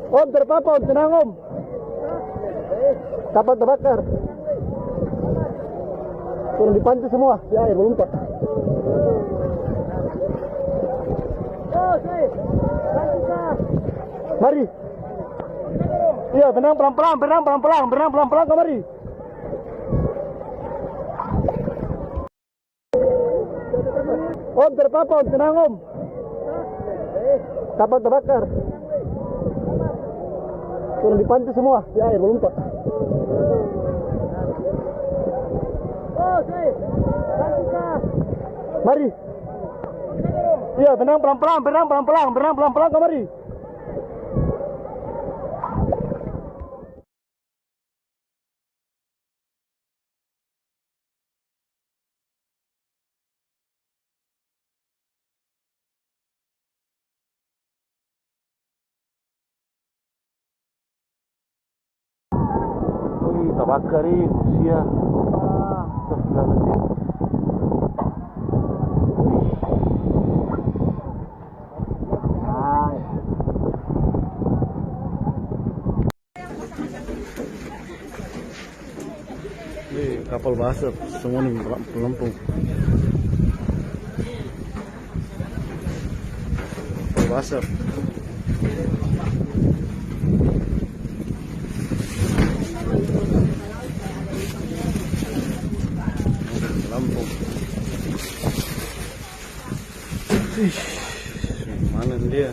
Om terpapa, om tenang om. Kapal terbakar. Turun di pantai semua, di air melompat. Mari. Iya, benang pelan-pelan, benang pelan-pelan, kemari. Om terpapa, om tenang om. Kapal terbakar. Turun di pantai semua, di air melompat. Mari. Iya, benang pelan-pelan, kemari. Terbakar ini, manusia. Astagfirullahaladzim. Kapal basah semua nih pelampung. Kapal basah. Pelampung. Mana dia?